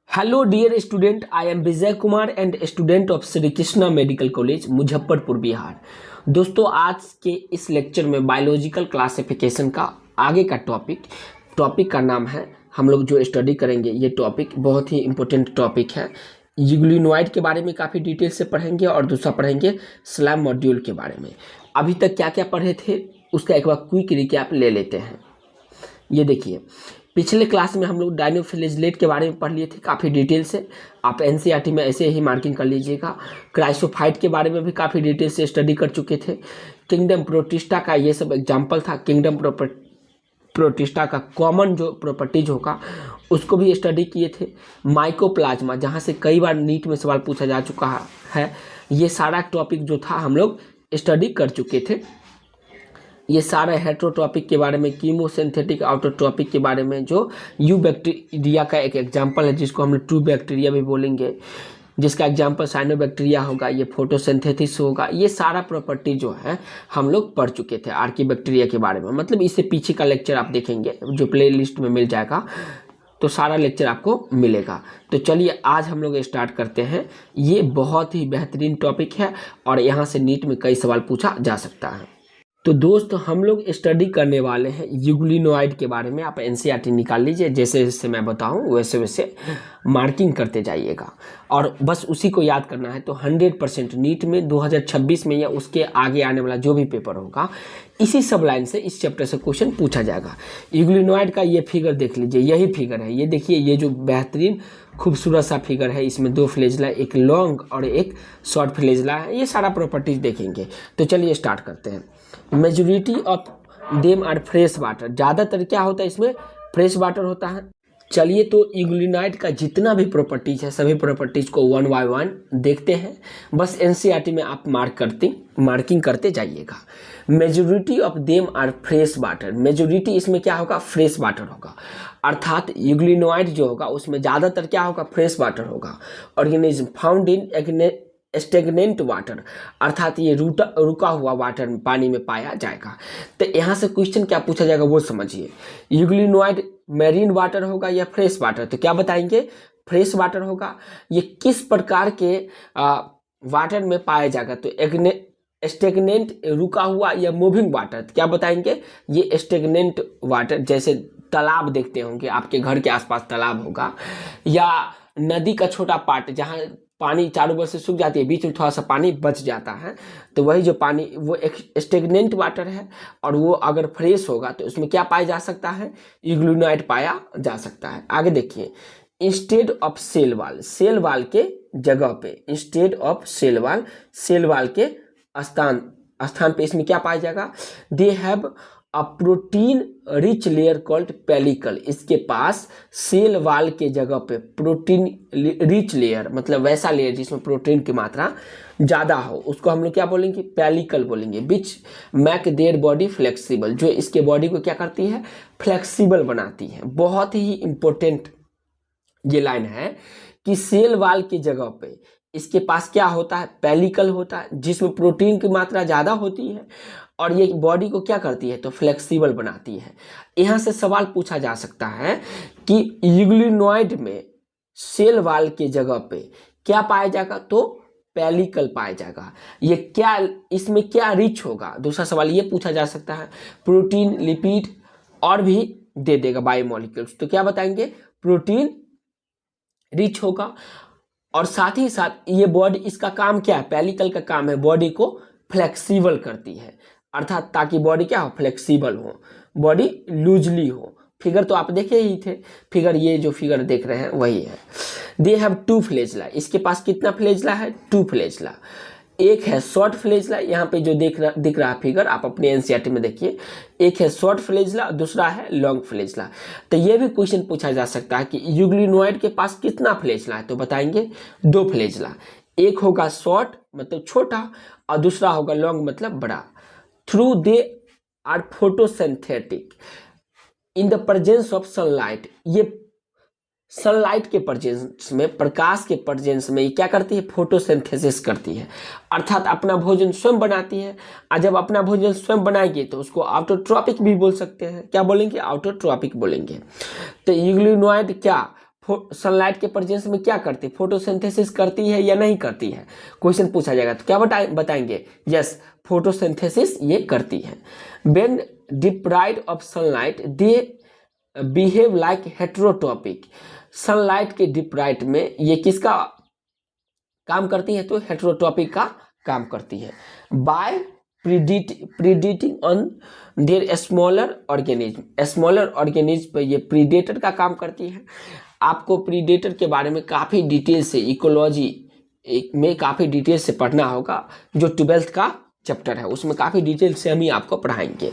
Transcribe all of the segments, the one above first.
Hello dear student, I am Vijay Kumar and student of Shri Krishna medical college Muzaffarpur Bihar. दोस्तों, आज के इस लेक्चर में बायोलॉजिकल क्लासिफिकेशन का आगे का टॉपिक का नाम है। हम लोग जो स्टडी करेंगे ये टॉपिक बहुत ही इम्पोर्टेंट टॉपिक है। यूग्लिनोइड के बारे में काफ़ी डिटेल से पढ़ेंगे और दूसरा पढ़ेंगे स्लैम मॉड्यूल के बारे में। अभी तक क्या क्या पढ़े थे उसका एक बार क्विक रिकैप ले लेते हैं। ये देखिए, पिछले क्लास में हम लोग डाइनोफ्लैजेलेट के बारे में पढ़ लिए थे काफ़ी डिटेल से। आप एनसीईआरटी में ऐसे ही मार्किंग कर लीजिएगा। क्राइसोफाइट के बारे में भी काफ़ी डिटेल से स्टडी कर चुके थे। किंगडम प्रोटिस्टा का ये सब एग्जाम्पल था। किंगडम प्रोटिस्टा का कॉमन जो प्रॉपर्टीज होगा उसको भी स्टडी किए थे। माइकोप्लाज्मा, जहाँ से कई बार नीट में सवाल पूछा जा चुका है, ये सारा टॉपिक जो था हम लोग स्टडी कर चुके थे। ये सारे हेट्रोट्रॉपिक के बारे में, कीमोसिंथेटिक आउटोट्रॉपिक के बारे में, जो यू बैक्टीरिया का एक एग्जाम्पल है जिसको हम लोग ट्रू बैक्टीरिया भी बोलेंगे, जिसका एग्जाम्पल साइनोबैक्टीरिया होगा, ये फोटोसिंथेसिस होगा। ये सारा प्रॉपर्टी जो है हम लोग पढ़ चुके थे आर्कीबैक्टीरिया के बारे में। मतलब इससे पीछे का लेक्चर आप देखेंगे जो प्ले लिस्ट में मिल जाएगा, तो सारा लेक्चर आपको मिलेगा। तो चलिए आज हम लोग स्टार्ट करते हैं। ये बहुत ही बेहतरीन टॉपिक है और यहाँ से नीट में कई सवाल पूछा जा सकता है। तो दोस्त, हम लोग स्टडी करने वाले हैं यूग्लिनोइड के बारे में। आप एनसीईआरटी निकाल लीजिए, जैसे जैसे मैं बताऊं वैसे वैसे मार्किंग करते जाइएगा और बस उसी को याद करना है। तो 100% नीट में 2026 में या उसके आगे आने वाला जो भी पेपर होगा, इसी सब लाइन से इस चैप्टर से क्वेश्चन पूछा जाएगा। यूग्लिनोइड का ये फिगर देख लीजिए, यही फिगर है। ये देखिए, ये जो बेहतरीन खूबसूरत सा फिगर है, इसमें दो फ्लेजला, एक लॉन्ग और एक शॉर्ट फ्लेजला है। ये सारा प्रॉपर्टीज देखेंगे। तो चलिए स्टार्ट करते हैं। Majority of them are fresh water, ज़्यादातर क्या होता है इसमें फ्रेश वाटर होता है। चलिए, तो यूग्लिनोइड का जितना भी प्रॉपर्टीज है सभी प्रॉपर्टीज को वन बाय वन देखते हैं। बस एनसीईआरटी में आप मार्किंग करते जाइएगा। Majority of them are fresh water, majority इसमें क्या होगा, फ्रेश वाटर होगा। अर्थात यूग्लिनोइड जो होगा उसमें ज़्यादातर क्या होगा, फ्रेश वाटर होगा। Organism found in stagnant water, अर्थात ये रुका हुआ वाटर में, पानी में पाया जाएगा। तो यहाँ से क्वेश्चन क्या पूछा जाएगा वो समझिए। यूग्लिनोइड मैरीन वाटर होगा या फ्रेश वाटर? तो क्या बताएंगे, फ्रेश वाटर होगा। ये किस प्रकार के वाटर में पाया जाएगा? तो स्टेगनेंट, रुका हुआ या मूविंग वाटर। तो क्या बताएंगे, ये स्टेगनेंट वाटर। जैसे तालाब देखते होंगे, आपके घर के आसपास तालाब होगा, या नदी का छोटा पार्ट जहाँ पानी चारों ओर से सूख जाती है, बीच में थोड़ा सा पानी बच जाता है, तो वही जो पानी वो एक स्टेगनेंट वाटर है। और वो अगर फ्रेश होगा तो उसमें क्या पाया जा सकता है, यूग्लिनोइड पाया जा सकता है। आगे देखिए, इंस्टेड ऑफ सेल वाल के जगह पे, इंस्टेड ऑफ सेल वाल के स्थान पे इसमें क्या पाया जाएगा, they have a protein rich layer called pellicle. इसके पास सेल वाल के जगह पे प्रोटीन रिच लेयर, मतलब वैसा लेयर जिसमें प्रोटीन की मात्रा ज़्यादा हो, उसको हम लोग क्या बोलेंगे, पेलिकल बोलेंगे। विच मैक देयर बॉडी फ्लेक्सिबल, जो इसके बॉडी को क्या करती है, फ्लेक्सिबल बनाती है। बहुत ही इंपॉर्टेंट ये लाइन है कि सेल वाल की जगह पे इसके पास क्या होता है, पेलिकल होता है, जिसमें प्रोटीन की मात्रा ज़्यादा होती है और ये बॉडी को क्या करती है, तो फ्लेक्सिबल बनाती है। यहाँ से सवाल पूछा जा सकता है कि यूग्लिनोइड में सेल वाल के जगह पे क्या पाया जाएगा, तो पेलिकल पाया जाएगा। ये क्या, इसमें क्या रिच होगा? दूसरा सवाल ये पूछा जा सकता है, प्रोटीन, लिपिड और भी दे देगा बायोमोलिक्यूल्स। तो क्या बताएंगे, प्रोटीन रिच होगा। और साथ ही साथ ये बॉडी, इसका काम क्या है, पेलिकल का काम है बॉडी को फ्लेक्सिबल करती है, अर्थात ताकि बॉडी क्या हो, फ्लेक्सिबल हो, बॉडी लूजली हो। फिगर तो आप देखे ही थे, फिगर ये जो फिगर देख रहे हैं वही है। दे हैव टू फ्लेजला, इसके पास कितना फ्लेजला है, टू फ्लेजला। एक है शॉर्ट फ्लेजला, यहाँ पे जो दिख रहा है फिगर, आप अपने एनसीईआरटी में देखिए। एक है शॉर्ट फ्लेजला, दूसरा है लॉन्ग फ्लेजला। तो ये भी क्वेश्चन पूछा जा सकता है कि यूग्लिनोइड के पास कितना फ्लेजला है? तो बताएंगे दो फ्लेजला। एक होगा शॉर्ट मतलब छोटा और दूसरा होगा लॉन्ग मतलब बड़ा। Through they are photosynthetic in the presence of sunlight, ये सनलाइट के प्रेजेंस में, प्रकाश के प्रेजेंस में ये क्या करती है, फोटोसिंथेसिस करती है, अर्थात अपना भोजन स्वयं बनाती है। और जब अपना भोजन स्वयं बनाएगी तो उसको ऑटोट्रॉपिक भी बोल सकते हैं। क्या बोलेंगे, ऑटोट्रॉपिक बोलेंगे। तो यूग्लिनोइड क्या सनलाइट के प्रेजेंस में क्या करती है, फोटोसिंथेसिस करती है या नहीं करती है, क्वेश्चन पूछा जाएगा तो क्या बताएंगे, यस फोटोसिंथेसिस ये करती है। When deprived of sunlight they behave like heterotrophic, sunlight के डिप्राइव्ड में ये किसका काम करती है, तो हेटेरोटॉपिक का काम करती है। By predating on their smaller organism, smaller organism पर ये प्रीडेटर का काम करती है। आपको प्रीडेटर के बारे में काफ़ी डिटेल से इकोलॉजी में काफ़ी डिटेल से पढ़ना होगा, जो 12th का चैप्टर है उसमें काफ़ी डिटेल से हम ही आपको पढ़ाएंगे।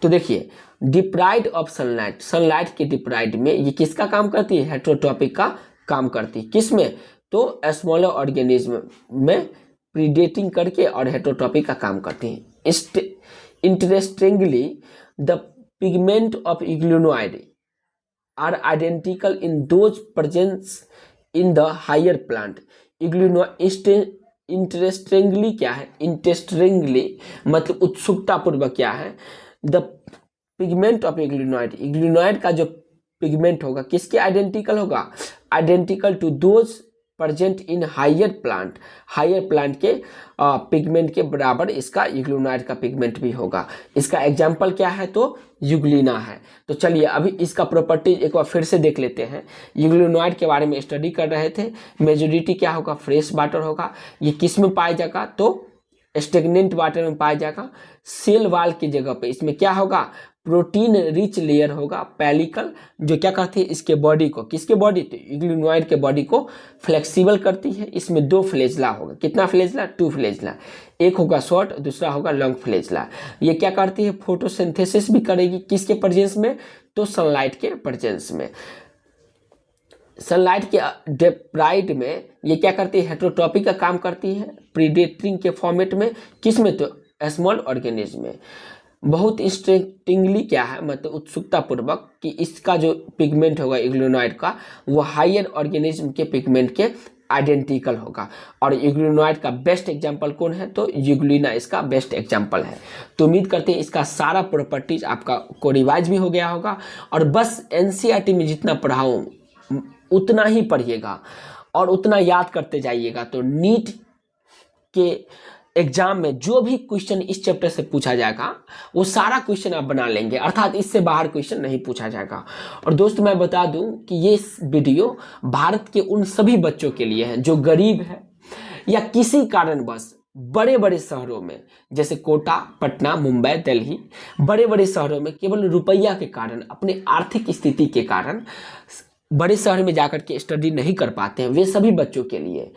तो देखिए डिप्राइव्ड ऑफ सनलाइट, सनलाइट के डिप्राइव्ड में ये किसका काम करती है, हेटेरोटॉपिक का काम करती है। किस में, तो स्मॉलर ऑर्गेनिज्म में प्रीडेटिंग करके और हेटेरोटॉपिक का काम करती है। Interestingly the pigment of euglenoid are identical in those presence in the higher plant. Interestingly क्या है, इंटरेस्टिंगली मतलब उत्सुकतापूर्वक क्या है, the pigment of euglenoid, euglenoid का जो पिगमेंट होगा किसके आइडेंटिकल होगा, identical to those present in higher plant, higher plant के पिगमेंट के बराबर इसका इग्लिनोइड का पिगमेंट भी होगा। इसका एग्जाम्पल क्या है, तो यूग्लिना है। तो चलिए अभी इसका प्रॉपर्टीज एक बार फिर से देख लेते हैं। यूग्लिनोइड के बारे में स्टडी कर रहे थे, मेजोरिटी क्या होगा, फ्रेश वाटर होगा। ये किस में पाया जाएगा, तो स्टेगनेंट वाटर में पाया जाएगा। सेल वाल की जगह पे इसमें क्या होगा, प्रोटीन रिच लेयर होगा, पेलिकल, जो क्या करती है इसके बॉडी को, किसके बॉडी, तो इग्लिनोइड के बॉडी को फ्लेक्सिबल करती है। इसमें 2 फ्लेजला होगा, कितना फ्लेजला, 2 फ्लेजला, एक होगा शॉर्ट दूसरा होगा लॉन्ग फ्लेजला। ये क्या करती है, फोटोसिंथेसिस भी करेगी, किसके प्रेजेंस में, तो सनलाइट के प्रेजेंस में। सनलाइट के डिप्राइव्ड में ये क्या करती है, हेटेरोटॉपिक का काम करती है, प्रीडेटिंग के फॉर्मेट में, किस में, तो स्मॉल ऑर्गेनिज्म में। बहुत इंटरेस्टिंगली क्या है, मतलब उत्सुकता पूर्वक कि इसका जो पिगमेंट होगा इग्लिनोइड का वो हायर ऑर्गेनिज्म के पिगमेंट के आइडेंटिकल होगा। और यूग्लिनोइड का बेस्ट एग्जांपल कौन है, तो यूग्लिना इसका बेस्ट एग्जांपल है। तो उम्मीद करते हैं इसका सारा प्रॉपर्टीज आपका को रिवाइज भी हो गया होगा। और बस एनसीईआरटी में जितना पढ़ाऊँ उतना ही पढ़िएगा और उतना याद करते जाइएगा। तो नीट के एग्जाम में जो भी क्वेश्चन इस चैप्टर से पूछा जाएगा वो सारा क्वेश्चन आप बना लेंगे, अर्थात इससे बाहर क्वेश्चन नहीं पूछा जाएगा। और दोस्तों मैं बता दूं कि ये वीडियो भारत के उन सभी बच्चों के लिए है जो गरीब है या किसी कारणवश बड़े बड़े शहरों में जैसे कोटा, पटना, मुंबई, दिल्ली, बड़े बड़े शहरों में केवल रुपया के कारण, अपने आर्थिक स्थिति के कारण बड़े शहर में जाकर के स्टडी नहीं कर पाते हैं, वे सभी बच्चों के लिए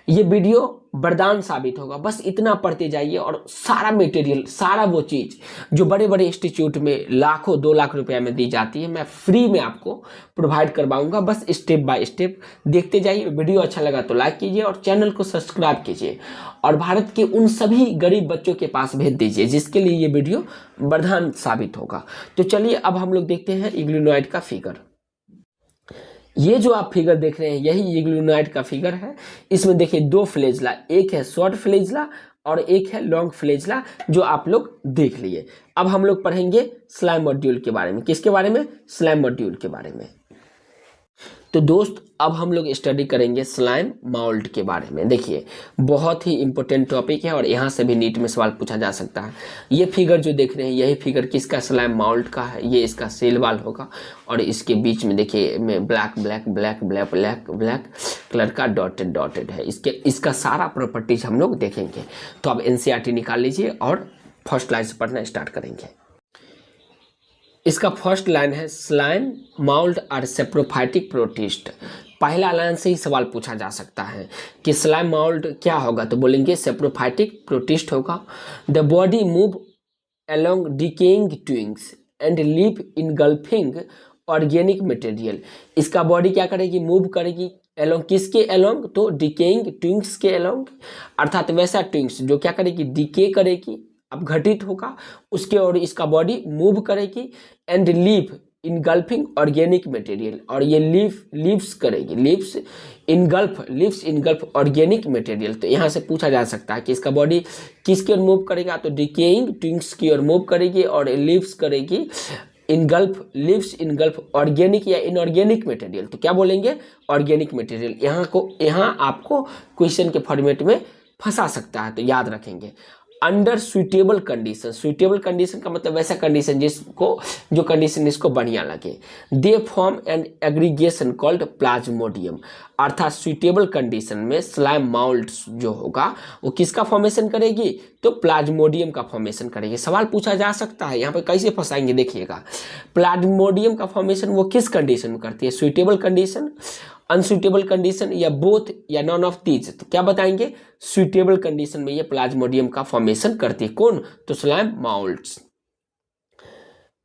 ये वीडियो वरदान साबित होगा। बस इतना पढ़ते जाइए और सारा मटेरियल, सारा वो चीज़ जो बड़े बड़े इंस्टीट्यूट में लाखों 2 लाख रुपया में दी जाती है, मैं फ्री में आपको प्रोवाइड करवाऊंगा। बस स्टेप बाय स्टेप देखते जाइए। वीडियो अच्छा लगा तो लाइक कीजिए और चैनल को सब्सक्राइब कीजिए और भारत के उन सभी गरीब बच्चों के पास भेज दीजिए जिसके लिए ये वीडियो वरदान साबित होगा। तो चलिए अब हम लोग देखते हैं इग्लिनोइड का फिगर। ये जो आप फिगर देख रहे हैं यही इग्लिनोइड का फिगर है। इसमें देखिए 2 फ्लेजला, एक है शॉर्ट फ्लेजला और एक है लॉन्ग फ्लेजला, जो आप लोग देख लिए। अब हम लोग पढ़ेंगे स्लाइम मॉड्यूल के बारे में। किसके बारे में, स्लाइम मॉड्यूल के बारे में। तो दोस्त अब हम लोग स्टडी करेंगे स्लाइम मोल्ड के बारे में। देखिए बहुत ही इंपॉर्टेंट टॉपिक है और यहाँ से भी नीट में सवाल पूछा जा सकता है। ये फिगर जो देख रहे हैं यही फिगर किसका, स्लाइम मोल्ड का है। ये इसका सेल वाल होगा और इसके बीच में देखिए में black black black black black black colour का डॉटेड डॉटेड है। इसका सारा प्रॉपर्टीज हम लोग देखेंगे। तो अब एनसीईआरटी निकाल लीजिए और फर्स्ट लाइन से पढ़ना स्टार्ट करेंगे। इसका फर्स्ट लाइन है slime mould are saprophytic protist. पहला लाइन से ही सवाल पूछा जा सकता है कि स्लाइम मोल्ड क्या होगा, तो बोलेंगे सेप्रोफाइटिक प्रोटिस्ट होगा। The body move along decaying twigs and live engulfing organic material. इसका बॉडी क्या करेगी, मूव करेगी अलोंग, किसके अलोंग, तो डिकेइंग ट्विंग्स के अलोंग, अर्थात वैसा ट्विंग्स जो क्या करेगी, डिके करेगी, अब घटित होगा उसके, और इसका बॉडी मूव करेगी and leave engulfing organic material, और ये लीव्स करेगी, लीव्स इनगल्फ ऑर्गेनिक मटेरियल। तो यहाँ से पूछा जा सकता है कि इसका बॉडी किसकी ओर मूव करेगा, तो डिकेइंग ट्विंग्स की ओर मूव करेगी और लीव्स करेगी इनगल्फ लिव्स इनगल्फ ऑर्गेनिक या इनऑर्गेनिक मटेरियल, तो क्या बोलेंगे ऑर्गेनिक मटेरियल। यहाँ आपको क्वेश्चन के फॉर्मेट में फंसा सकता है, तो याद रखेंगे। Under suitable condition, suitable condition का मतलब वैसा कंडीशन जो कंडीशन इसको बढ़िया लगे। They form and aggregation called Plasmodium, अर्थात सुइटेबल कंडीशन में स्लाइम माउल्ट जो होगा वो किसका फॉर्मेशन करेगी, तो प्लाज्मोडियम का फॉर्मेशन करेगी। सवाल पूछा जा सकता है यहाँ पे, कैसे फंसाएंगे देखिएगा। प्लाज्मोडियम का फॉर्मेशन वो किस कंडीशन में करती है, सुइटेबल कंडीशन, अनसुइटेबल कंडीशन या बोथ या नॉन ऑफ दीज, तो क्या बताएंगे सुइटेबल कंडीशन में ये प्लाज्मोडियम का फॉर्मेशन करती है। कौन, तो स्लाइम माउल्ट्स।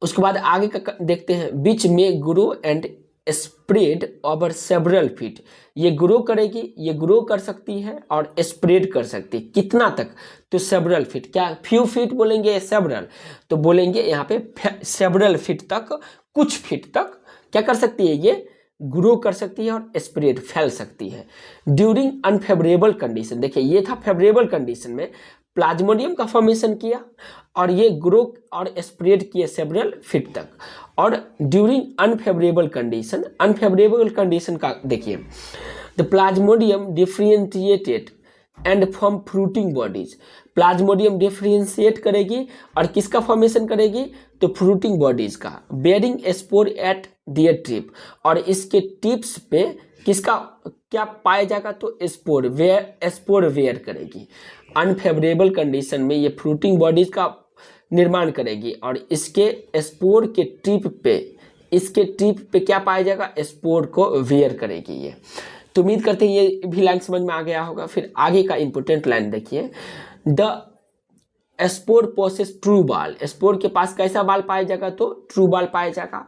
उसके बाद आगे का देखते हैं, विच में grow and spread over several feet, ये ग्रो करेगी, ये ग्रो कर सकती है और स्प्रेड कर सकती है, कितना तक, तो सेवरल फीट, क्या फ्यू फीट बोलेंगे या सेवरल, तो बोलेंगे यहाँ पे सेवरल फीट तक, कुछ फीट तक क्या कर सकती है, ये ग्रो कर सकती है और स्प्रेड फैल सकती है। ड्यूरिंग अनफेवरेबल कंडीशन, देखिए ये था फेवरेबल कंडीशन में प्लाज्मोडियम का फॉर्मेशन किया और ये ग्रो और स्प्रेड किए सेवरल फीट तक। और ड्यूरिंग अनफेवरेबल कंडीशन का देखिए, the plasmodium differentiated and form fruiting bodies, plasmodium differentiate करेगी और किसका फॉर्मेशन करेगी, तो फ्रूटिंग बॉडीज का, bearing spore at their tip, और इसके टिप्स पे किसका क्या पाया जाएगा, तो स्पोर वेयर करेगी। अनफेवरेबल कंडीशन में ये फ्रूटिंग बॉडीज का निर्माण करेगी और इसके स्पोर के टिप पे क्या पाया जाएगा, स्पोर को वेयर करेगी ये। तो उम्मीद करते हैं ये भी लाइन समझ में आ गया होगा। फिर आगे का इंपोर्टेंट लाइन देखिए, द स्पोर पोसेस ट्रू बाल, स्पोर के पास कैसा बाल पाया जाएगा, तो ट्रू बाल पाया जाएगा।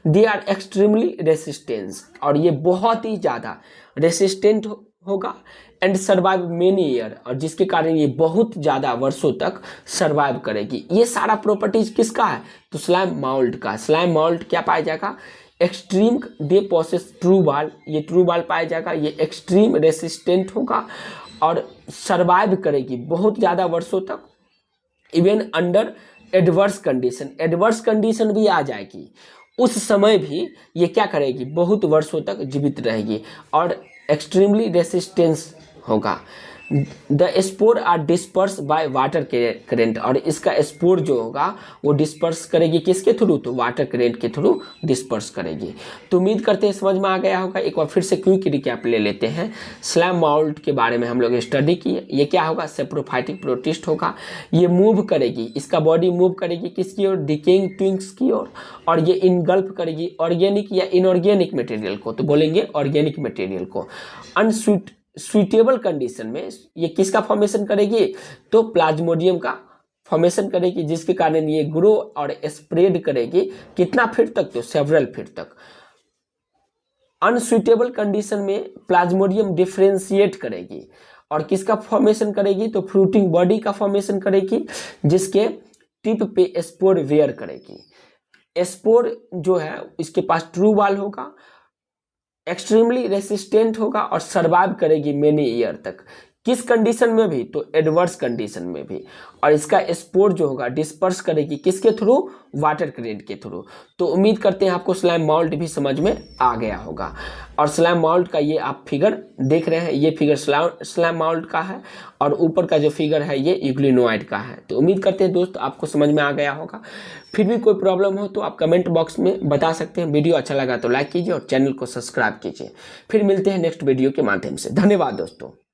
दे आर एक्सट्रीमली रेसिस्टेंस, और ये बहुत ही ज़्यादा रेसिस्टेंट होगा, एंड सर्वाइव मेनी ईयर, और जिसके कारण ये बहुत ज़्यादा वर्षों तक सर्वाइव करेगी। ये सारा प्रॉपर्टीज किसका है, तो स्लाइम माउल्ट का। स्लाइम माउल्ट क्या पाया जाएगा, एक्सट्रीम दे पोसेस ट्रू बाल, ये ट्रू बाल पाया जाएगा, ये एक्सट्रीम रेसिस्टेंट होगा और सर्वाइव करेगी बहुत ज़्यादा वर्षों तक, even under adverse condition, adverse condition भी आ जाएगी उस समय भी ये क्या करेगी, बहुत वर्षों तक जीवित रहेगी और एक्सट्रीमली रेसिस्टेंस होगा। The spore are disperse by water current, और इसका स्पोर जो होगा वो डिस्पर्स करेगी किसके थ्रू, तो वाटर करेंट के थ्रू डिस्पर्स करेगी। तो उम्मीद करते हैं समझ में आ गया होगा। एक बार फिर से क्विक रिकैप ले लेते हैं। स्लैम माउल्ट के बारे में हम लोग स्टडी किए। ये क्या होगा, सेप्रोफाइटिक प्रोटिस्ट होगा। ये मूव करेगी, इसका बॉडी मूव करेगी किसकी ओर, डिकेइंग ट्विंक्स की ओर, और ये इनगल्फ करेगी ऑर्गेनिक या इनऑर्गेनिक मटेरियल को, तो बोलेंगे ऑर्गेनिक मटेरियल को। सुइटेबल कंडीशन में ये किसका फॉर्मेशन करेगी, तो प्लाज्मोडियम का फॉर्मेशन करेगी, जिसके कारण ये ग्रो और स्प्रेड करेगी कितना फीट तक, तो सेवरल फीट तक। अनसुइटेबल कंडीशन में प्लाज्मोडियम डिफरेंशिएट करेगी और किसका फॉर्मेशन करेगी, तो फ्रूटिंग बॉडी का फॉर्मेशन करेगी, जिसके टिप पे स्पोर वेयर करेगी। स्पोर जो है इसके पास ट्रू बाल होगा, एक्सट्रीमली रेसिस्टेंट होगा और सर्वाइव करेगी मेनी ईयर तक। किस कंडीशन में भी, तो एडवर्स कंडीशन में भी। और इसका स्पोर जो होगा डिस्पर्स करेगी किसके थ्रू, वाटर करेंट के थ्रू। तो उम्मीद करते हैं आपको स्लैम माउल्ट भी समझ में आ गया होगा। और स्लैम माउल्ट का ये आप फिगर देख रहे हैं, ये फिगर स्लैम माउल्ट का है और ऊपर का जो फिगर है ये यूग्लिनोइड का है। तो उम्मीद करते हैं दोस्त आपको समझ में आ गया होगा। फिर भी कोई प्रॉब्लम हो तो आप कमेंट बॉक्स में बता सकते हैं। वीडियो अच्छा लगा तो लाइक कीजिए और चैनल को सब्सक्राइब कीजिए। फिर मिलते हैं नेक्स्ट वीडियो के माध्यम से। धन्यवाद दोस्तों।